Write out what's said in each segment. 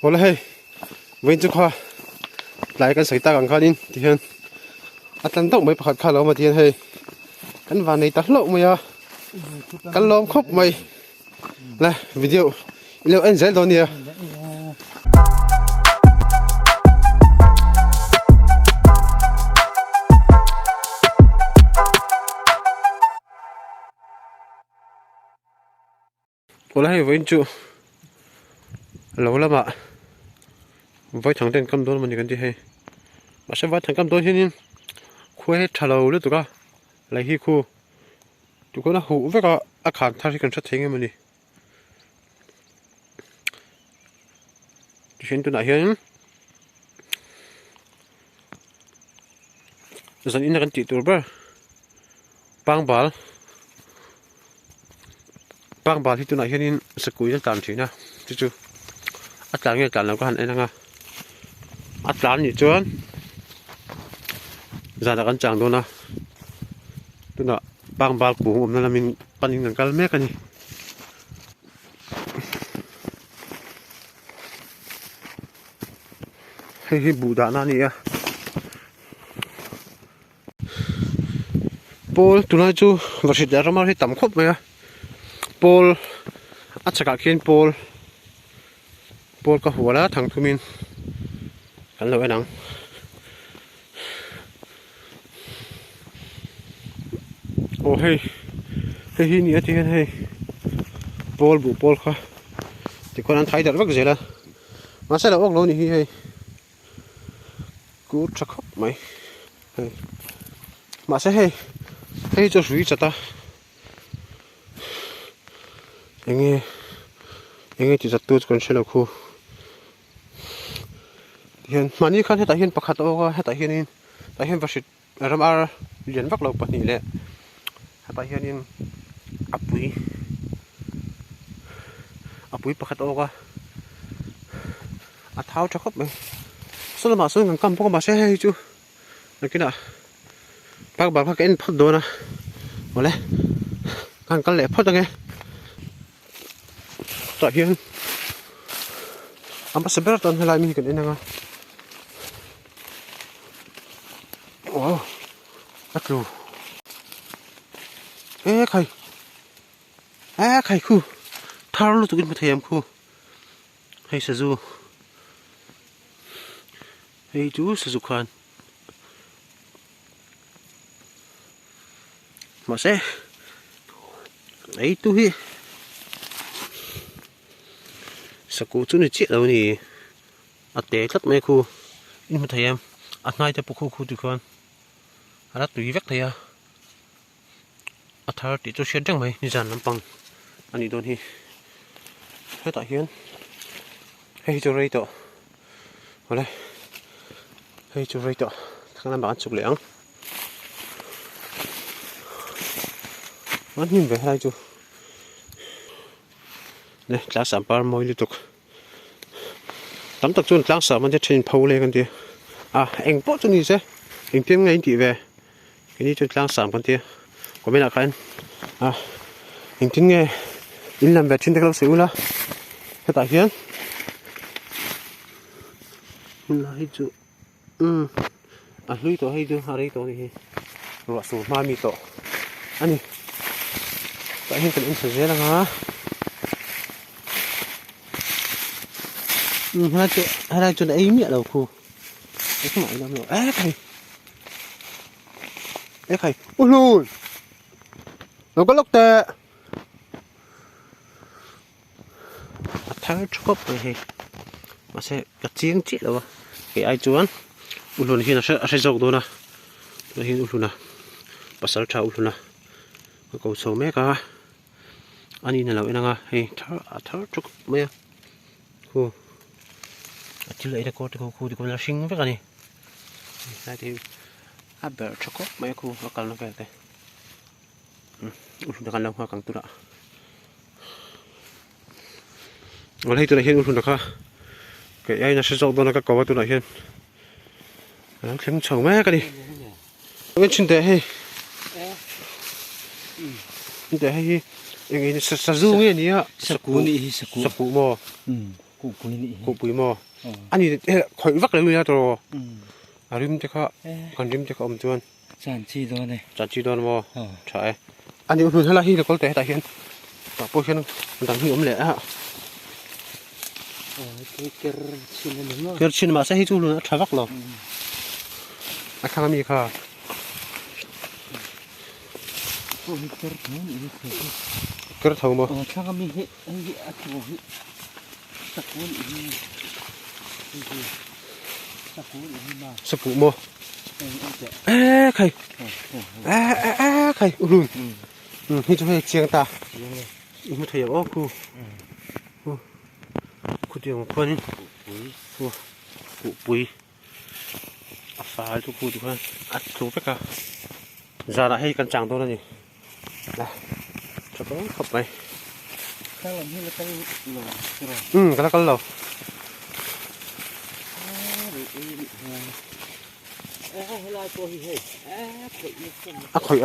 Hola hey, vinh chúc khoa lại cái sợi ta càng khai đi thì hơn ăn tóc mấy bạc khai lỗ mà thì hey cái ván này tắt lộ mày à cái lỗ khúc mày này video liệu anh dễ đâu nè Hola hey, vinh chúc lâu lắm ạ với thằng tên cầm đôi mình cái gì hay mà sẽ với thằng cầm đôi thế nên khuê trả lâu nữa tụi cả lại hi khu tụi con nó hú với cả ác hẳn thay cái chất thế mình đi chuyện tụi này hiện dần in cái chỉ tụi bơ bang bal thì tụi này hiện sẽ cúi lên tạm chỉ nè chứ chứ ắt làm nghe tạm là có hẳn anh à ắt làm gì chứ ra là cái chẳng đâu nè tụi nó bang bal cũ hôm nay là mình pan những cái mét cái này hay bù đá na nè Paul tụi nó chú vật sự đã ra thì tầm khóc mày à Paul ắt sẽ cả khiến Paul có hùa lá thằng tụi mình anh lỗi nặng ô hey nè thì hey Paul kha thì con ăn thấy được vất gì là mà sẽ là ốc luôn thì hey cú chắc khóc mày mà sẽ hey cho suy chặt ta anh nghe chỉ giật tôi còn sẽ là khu hiện mà như khăn hay tại hiện bạc hạt ô hay tại hiện vật sự làm ar liền vắt lộc bát nỉ lệ hay tại hiện apui bạc hạt ô tháo cho khóc mày số mà số ngang cầm bông mà sẽ hay chứ này cái nào bác cái em phát đồ nè vào đây ngang cái lẹ phát được nghe tại hiện anh bắt sẽ biết hay là mình cần đến nào wow bắt luôn ê khai khu thao luôn tụi mình thấy em khu hay sử dụng hay chú sử dụng khoan mà sẽ ấy tôi sao cô chú này chết đâu nhỉ té rất mấy khu nhưng mà thầy em ngay tại khu tụi con đã tùy vắt thầy thao để cho xuyên trăng mày như dàn lắm bằng anh đi đồn thì hết tại hiến hay cho rây tổ vào đây hay cho rây tổ thằng làm bạn chụp lẻng mắt nhìn về hai chú này lá sả par mồi liên tục tắm tập trung lá sảมันจะtrên phâu lên con tia anh bớt cho đi xem anh tìm ngay anh về cái này cho lá sả con tia có bên nào không anh tìm nghe in làm về trên cái lỗ xíu là cái tại hiến là hết chú lui tổ hay chưa đây tổ này rồi số ma mi tổ anh tại hiến cần anh sử dụng là hả hai đây cho nó ấy miệng đầu khu cái không phải làm rồi ê thầy ôi lùi nó có lốc tệ thắng chốt này mà sẽ cắt chiếng chết đâu cái ai chuan ôi lùi thì nó sẽ dọc đâu nè nó hiện ôi lùi nè bắt sáu chảo ôi lùi nè cầu sầu mấy cả anh đi này là cái nào hay thắng chốt mấy khu chỉ lấy được khu thì cũng là sinh với cái này đây thì bờ cho có mấy khu nó cần nó về đây uống được ăn hoa càng tốt ạ ở đây tôi lại hiện uống được ha cái ai nó sẽ dọn đó nó các cỏ tôi lại hiện nó khiến chồng mấy cái đi cái chuyện thế hay chuyện thế hay anh ấy sa du nghe nhỉ sa cú mò cụ quý nị cụ bùi mò anh thì khỏi vắt lấy luôn rồi à rim cho họ còn rim cho họ chuan sản chi đó này chả chi đòn mò trời anh thì luôn hay là hi là có thể tại hiện và bôi hiện đang hi lẽ hả cái chuyện mà sẽ hi chu luôn trời vắt rồi anh khang mi kha cái thầu mò khang mi hết anh bị ắt vô hết sắp cuốn đi sắp phụ mò khay khay luôn hi cho hay chiang ta một thời ô khu khu tiêu phân cụ bùi phải thu khu thôi thu tất cả giờ lại hay căn chẳng thôi này này cho có khập này cái làm như là cái cái là lẩu khỏi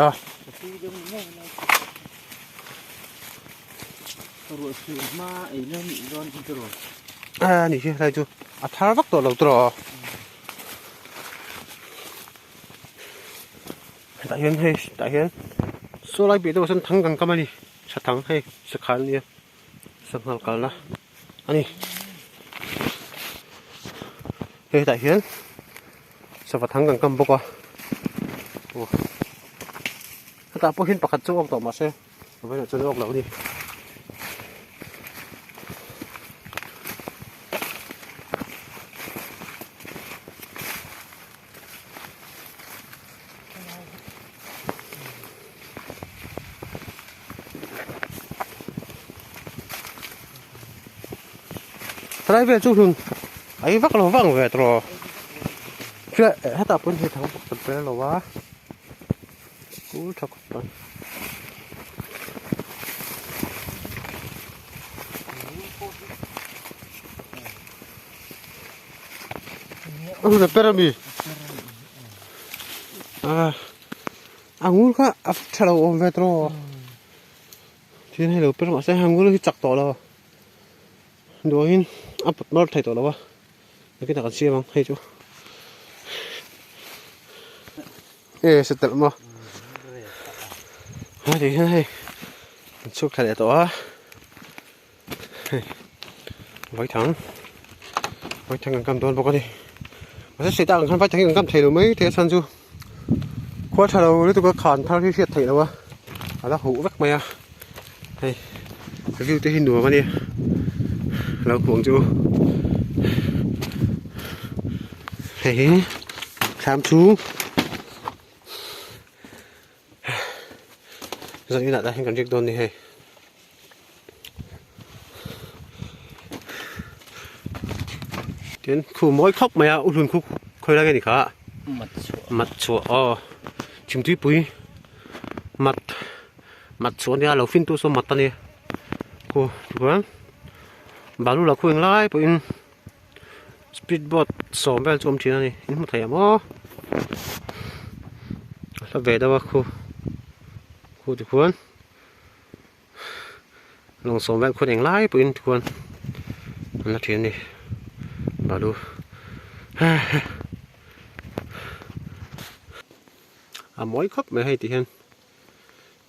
nỉ chứ đây chú tháo vắt tổ lẩu tổ tại hiện số lại bị đâu sân thắng càng cam đi sẽ thắng hay sẽ khán đi sân hal cả là anh đi tại hiện sẽ phải thắng càng cam bốc qua ta bốc hin bạc chỗ ốc tổ mà xe bây giờ cho ốc lẩu đi đây về chú hùng ấy vắt lò văng về rồi chưa hết tập quân thì thằng tập về lò quá cú thật rồi udah perami angul kah after om về rồi thì này được perami sẽ angul thì chặt tổ rồi đồ hin áp nó thay tổ rồi cái nào còn xe bằng hay chú sẽ tự mà thì hay chút khai tổ với thằng cầm toàn bao cái đi mà sẽ tạo thành vai thằng cầm thầy rồi mấy thế san chú quá thằng đâu đấy tôi có khàn thao thiệt thầy đâu à đó hũ vắt mày à hay cái view tới hình đùa mà đi lâu cuồng chú hey khám chú giờ như là đã hình còn chiếc đồn đi hay tiến khu mỗi khóc mày à luôn khu khơi ra cái gì cả mặt sủa chim túi bụi mặt sủa đi lâu phim tu số mặt ta đi khu đúng bảo lúc là khu lại bụi speedboat sổ bên trong chuyện này in một thẻ mò là về đâu khu thì cuốn lòng sổ bên khu đánh lái bụi cuốn là chuyện này bảo lúc mỗi khóc mày hay thì hen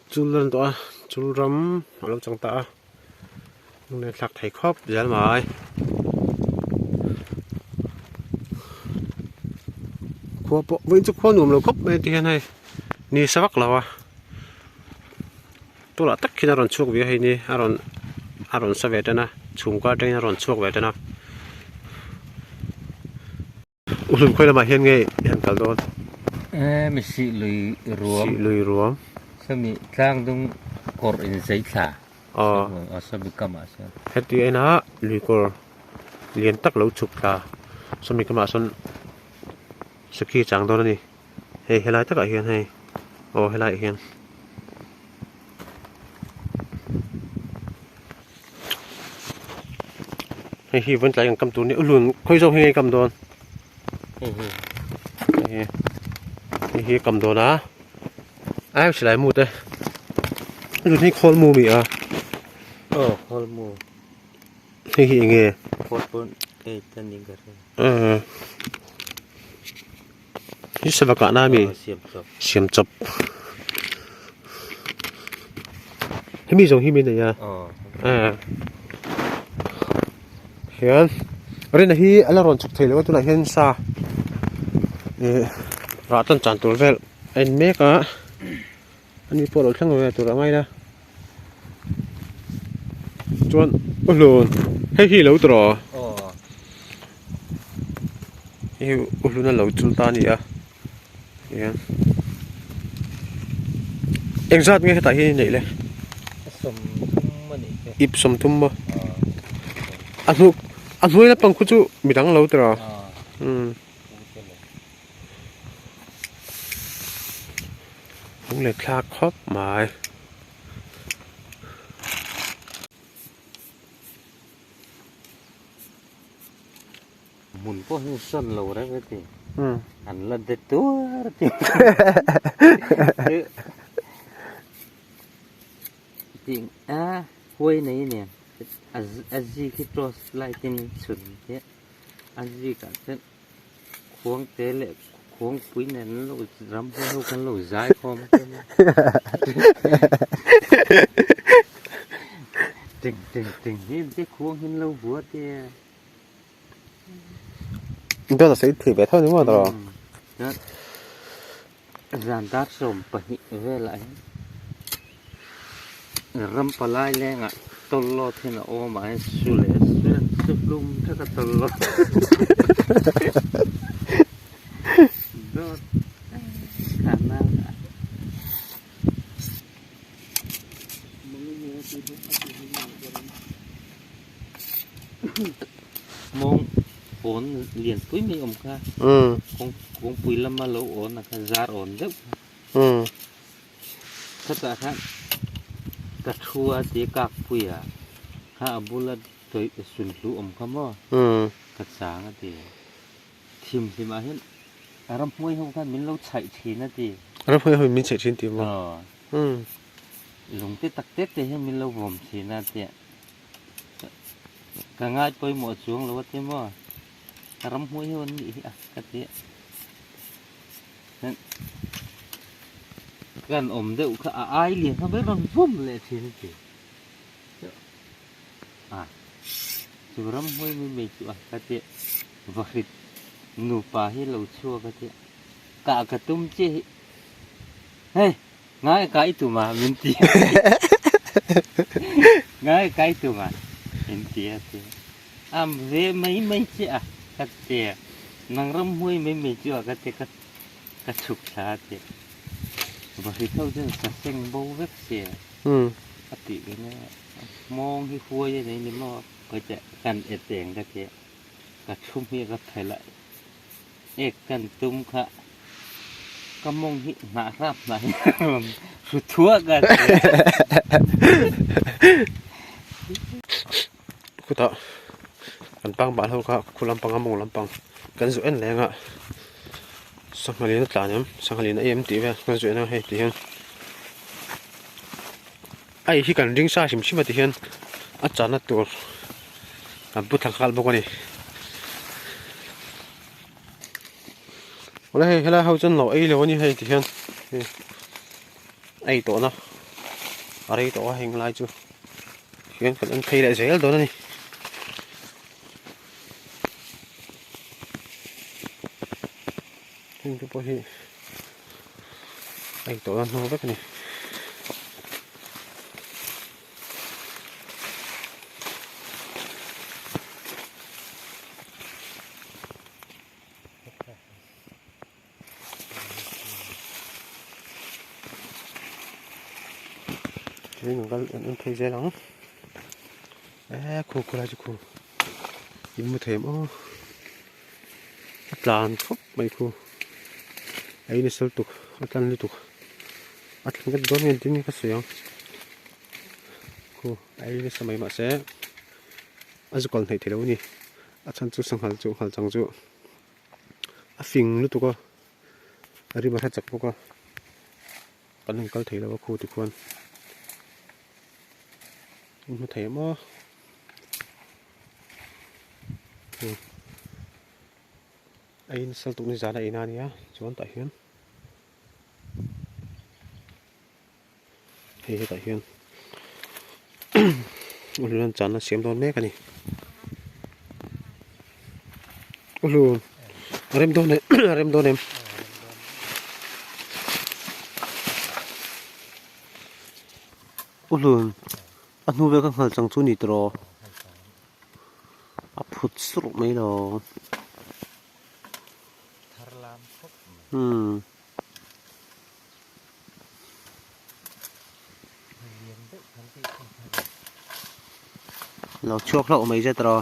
chú lần đó chú rắm ở lâu trong ta nên lạc thầy khóc dễ mà khoa bộ với chú khoa nụm lâu khóc mày thì hen hay ni sao vắt lâu tôi là tất khi nào chuộc về hay ni aron sao về đây na chung qua đây aron chuộc về đây na luôn khơi là mà hiền nghe hiền cả luôn mình xị lùi ruộng sao mình trang đông cột in giấy thả sao mình cầm à sao hết đi anh á lùi cột liền tắc lấu chụp cả sao mình cầm à sao sau khi chẳng đâu này hay lại tất cả hiền hay hay lại hiền hay khi vẫn lại cầm túi nữa luôn khơi rau hay cầm đòn hi cầm đồ đó ai sẽ lại mua đây rồi thì khôn mua mì khôn mua hi nghề pun tan ni garนี่สบกะน้ามีเสียมจับให้มีส่งที่มีเนี่ยเห็นเรื่องนี้อะไรร้อนสุดที่เลยว่าตัวไหนเห็นซาร้านต้นจานตัวเวลเอ็นเมกะอันนี้พอเราช่างเลยตัวอะไรนะจวนโอ้โหให้ที่เหลาตัวนี่โอ้โหนั่นเหลาจุลตานี่อ่ะเห็นเอ็งซัดไงแต่ที่ไหนเลยอิบสมทุ่มบ่อันนู้นแล้วปังคุจุมีดังเหลาตัวผมเลยคลาครอบหมายหมุนพวกนี้ส้นเราได้ไหมทีอันละเด็ดตัวทีจริงห้วยนี้เนี่ยอาจีคิดรสไล่ที่นี่สุดเนี่ยอาจีกันเป็นควงเตะเล็กควงปุ้ยเนี่ยเรารำให้เรากันเราใจคอมจริงนี่ที่ควงเห็นเราหัวเตี้ยตัวเราใช้ถือไปเท่านี้มั้งตลอดจานตัดสมไปเวลารำปลายแรงอ่ะตลอดที่น่ะโอ้มาสุเลสุลุมถ้าก็ตลอดรถขนาดมองฝนเลียนปุ้ยไม่อมค่ะคงปุ้ยละมาโลโอนนะคะจารโอนเด็กถ้าแต่กระทัวตีกากปุ้ยอ่ะถ้าบุลตัวสุนทรอมคำว่ากระสางตีทีมที่มาเห็นรำมวยเขากันมินเราใช้ทีนะตีรำมวยเขามินใช้ทีตีมั้งหลงที่ตักเต็ดที่ให้มินเราบ่มทีนะตีก็ง่ายไปหมดช่วงแล้วที่มั้งรำมวยเขานี่อ่ะก็ตีกันอมเด็กก็อายเลี้ยงเขาไม่รำพุ่มเลยทีนี้ตีจุรำมวยไม่มีจุอ่ะก็ตีวัดหนูป่าให้เราชั่วก็ตีกะกระตุ้มเจ้เฮ้ยง่ายไกลตัวมามินตีง่ายไกลตัวมามินตีตีเวไม่เจ้าก็ตีนางรำมวยไม่มีจุอ่ะก็ตีก็ฉุกชาตีบริเท่าเรื่องสัเซงโบเวกเสียปฏิกันเนี่ยมองที่คุยอย่างนี้มั้งก็จะกันเอเตงก็จะกระชุ่มเฮียก็ไทยละเอกกันตุ้มค่ะก็มองที่หนาราบไหนสุดทั่วกันคุณต่อกันปังบ้านเขาครับคุณลำปังมงลำปังกันสุดเอ็นแรงอ่ะสังหารีนักหลานเนี่ยสังหารีนักตีไปกันสุดเอ็นให้ตีเห็นไอ้ที่กันริงซ่าชิมมาตีเห็นอาจารย์นัดตัวบุตรทางขาลบอกว่านี่วันนี้เฮ้ยเขาจะหล่อไอ้เลยวันนี้ให้ตีเห็นไอ้ตัวนะอะไรตัวเฮงไล่จูเห็นกันใครได้เสียตัวนี่เห็นตัวที่ไอ้ตัวนั้นเอาไปกันนี่นี่มันก็อันเพลย์ใจหลังคูอะไรจะคูยิ้มมือเถมปลาครบไม่คูไอ้นี่สตุกอัดลันนี่ตุกอัดลันก็โดนเงินที่นี่ก็สวยคูไอ้นี่สมัยมาเสียอาจจะก่อนไหนทีแล้วนี่อาจารย์จูสังหารจูหันจังจูฟิงนี่ตุกก็อันนี้มาทัดจับพวกก็ปันหนึ่งก็ทีแล้วว่าคูทุกคนมาเถม ai sel tuk ni zada ina ni ya chuan ta hian hei ta hian ulun chan na siam don mek ani ulun rem don ne rem don em ulun anu ve ka ngal chang chu ni tro a phut sru mai loเราชอบเราไม่ใช่ตรอ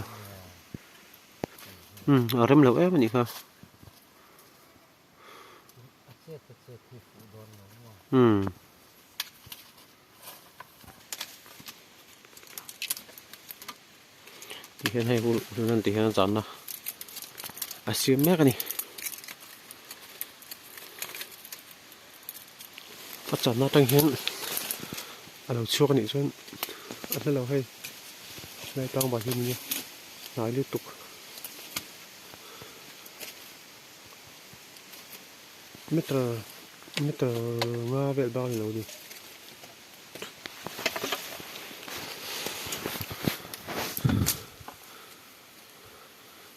เริ่มเหลวเอ๊ะมันนี่ค่ะที่เห็นให้ผู้นั้นที่เห็นจันนะอาเซียนแม่กันนี่อาจารย์น่าตั้งเห็นเราช่วยกันนี่ช่วยอันนั้นเราให้ในตั้งบ่อยที่นี่หลายลูกตุกไม่ตรมาเวลบ้างเราดิ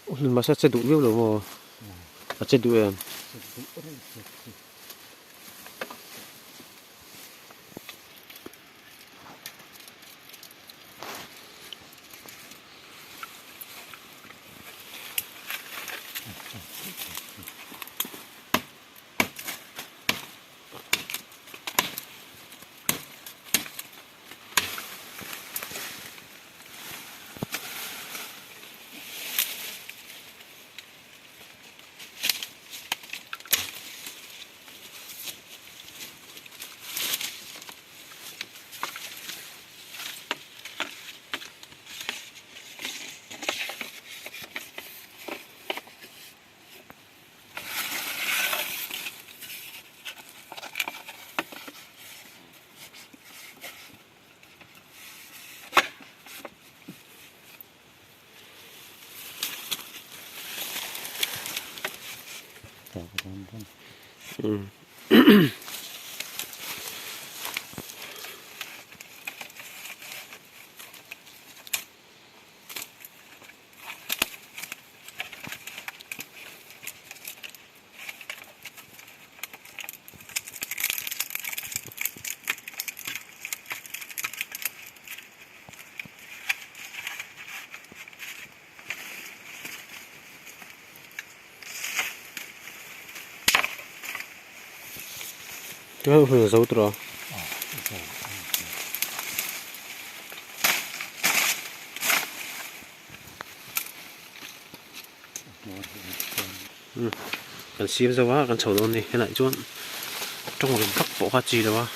โอ้ยมาสักจะดูเรื่องหรือมั้งอาจจะดูเอง Cái vừa dấu rồi. Cần xiêm ra quá, cần sầu luôn đi, cái lại chuột trong một góc bộ hoa chi đó.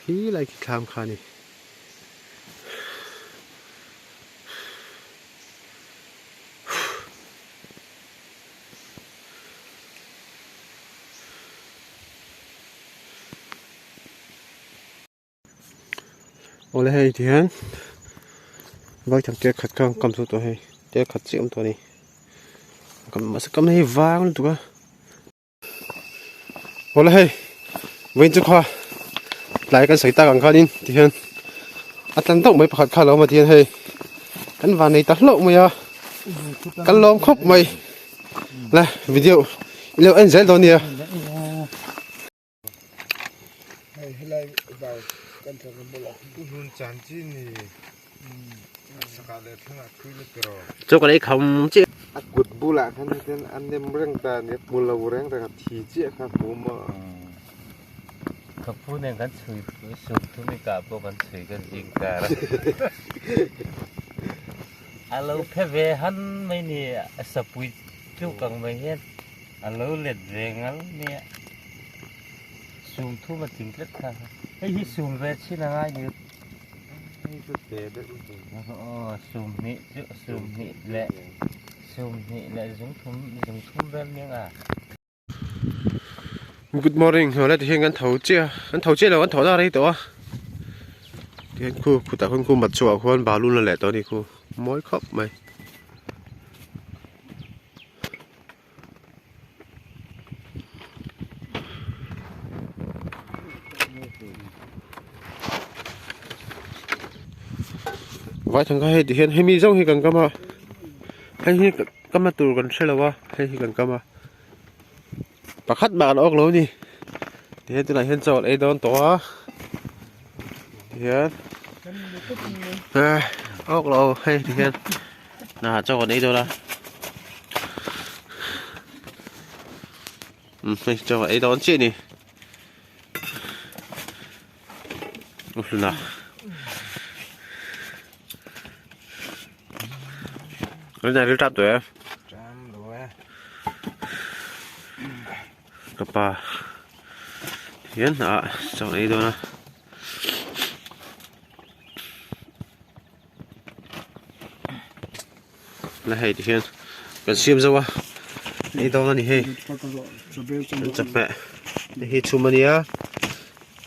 Khí lại cái cam khai này. Oleh hay thì hắn với thằng kia khát cam cầm số tuổi hay kia khát chịu tuổi này cầm mà sẽ cầm này vang luôn tụi con oleh hay với chú khoa lại cái sấy ta càng khai đi thì hắn ăn tóc mấy khát khát lắm mà thì hay cái vàng này tắt lộ mày à cái lom khóc mày này video liệu anh dễ đâu nèกันทำกันบ่ล่ะหุ่นจันจีนี่สกัดเลยทั้งอ่ะคือเลยกรอ chỗ cái đấy không chứ อักกุดบุละท่านเป็นอันเดมเรื่องตาเนี่ยมูลเรื่องแต่กับทีเจ้าครับผมอ่ะ เขาพูดในกันสุดทุมิกาพวกกันสุดกันจริงกันเราแค่เวหันไม่เนี่ยสปุยจุกังไม่เห็นเราเล็ดเรงเนี่ยสูงทุ่มมาถึงเล็ดค่ะไอ้ที่สูงเวชินะง่ายอยู่ นี่ก็เตะได้อีก อ๋อสูงนี่จุสูงนี่แหละสูงทุ่มแบบนี้อ่ะ Good morning, hồi nãy thì anh thầu chia là anh thầu ra đây tổ thì anh khu tại khu mặt chùa khu anh bà luôn là lẻ tổ đi khu mỗi khóc mày ไว้ทางก็ให้ดิเห็นให้มีเจ้าให้กันก็มาให้ก็มาตูกันใช่หรอวะให้กันก็มาปะคัดบาดออกแล้วนี่เห็นตัวไหนเห็นจอดไอ้โดนตัวเห็นออกแล้วให้ดิเห็นน่าจอดไอ้ตัวละให้จอดไอ้โดนเจี๊ยนี่โอ้โหน่ะrồi này trap tuổi em Trăm rồi. cặp ba hiến trong ấy thôi nè là hay thì hiến cần xiêm đâu à ấy đâu nó đi hay chập mẹ hay chum mania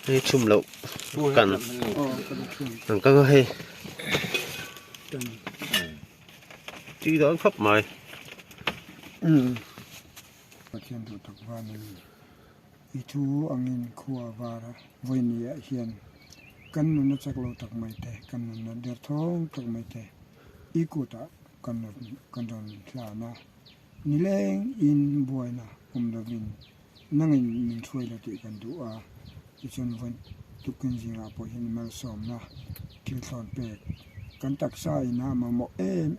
hay chum lậu cần cần hay chỉ đó khắp mày Hiền thủ tục và này ý chú anh in khua và với nia hiền căn nó chắc lâu tắc mày thế căn nó đẹp thong tắc mày thế ý cụ ta căn nó là na ni leng in buai na da vin nang in min thui la ti kan du a i chon von tu kan jinga po hin mal som na til thon pe kan tak sai na ma mo em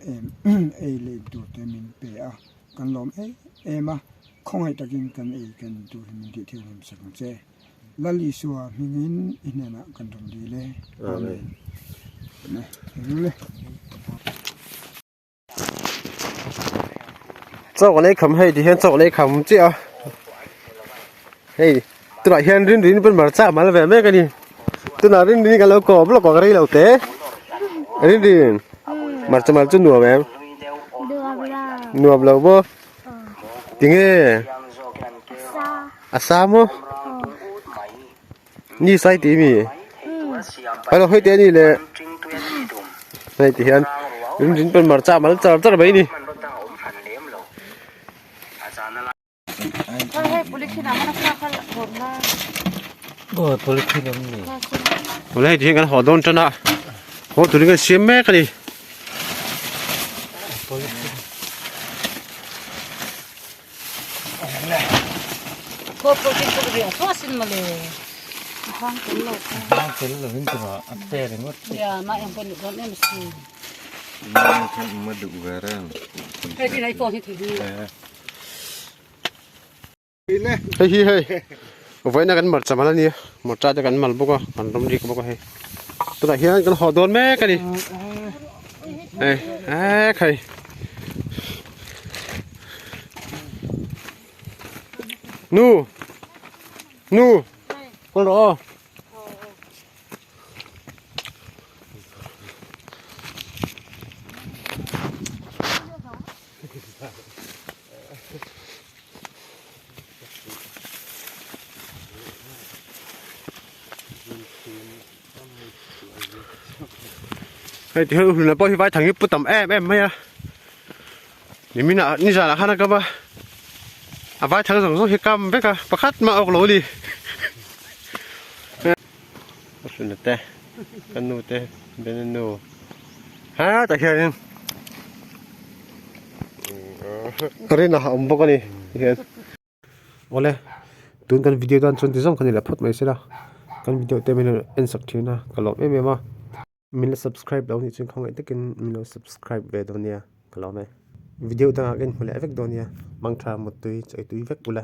e le tu te min pe a kan lom em không ai takin kan kan tu min ti thiu lim sak che lali suwa mingin inana kan dum di le amen ne le cho lấy khẩm hay thì hiện cho lấy khẩm chứ à hey tôi lại hiện đến bên mặt chạm mà là về mấy cái gì tôi nói đến cái lâu cổ nó có cái lâu té đến đi mặt chạm mặt chút nùa em nùa lâu bơ tiếng nghe à sao mơ như sai tí mì phải là hơi té đi lệ này thì hiện đến bên mặt chạm mà nó chạm rất là mấy đi ôi polythene này 원래 뒤에 간 허돈 전화 어 둘이가 심해 가니 cô cái việc thoát xin màเลยkhoan cái lột đang cái là những cái mà ăn tè này mất ya mà em còn được con em xì Ini kan madu garam. cái gì này còn thì đi hey hi hey vậy là cái mặt chả mà nè mặt cha cho cái mặt bốc à mặt đông đi bốc à hey tôi lại hiện cái 허돈 mẹ cái đi hey hey nu nu con đó hey thì hôm nay bao nhiêu vài thằng ấy bút tầm em mấy à thì mình à như giờ là khá là cơ mà à vài thằng giống như cam với cả bắt khách mà ốc lối đi xin được té cần nô té bên nô hả tại hiện cái này là ông bốc cái này hiện ole tuần kan video dan chun tizom kan la phot mai sira kan video te min en sak thina kalom em ma min la subscribe lo ni chung khong ai takin min lo subscribe ve donia kalom video da gen hule vek donia mang tha mut tui chai tui vek bula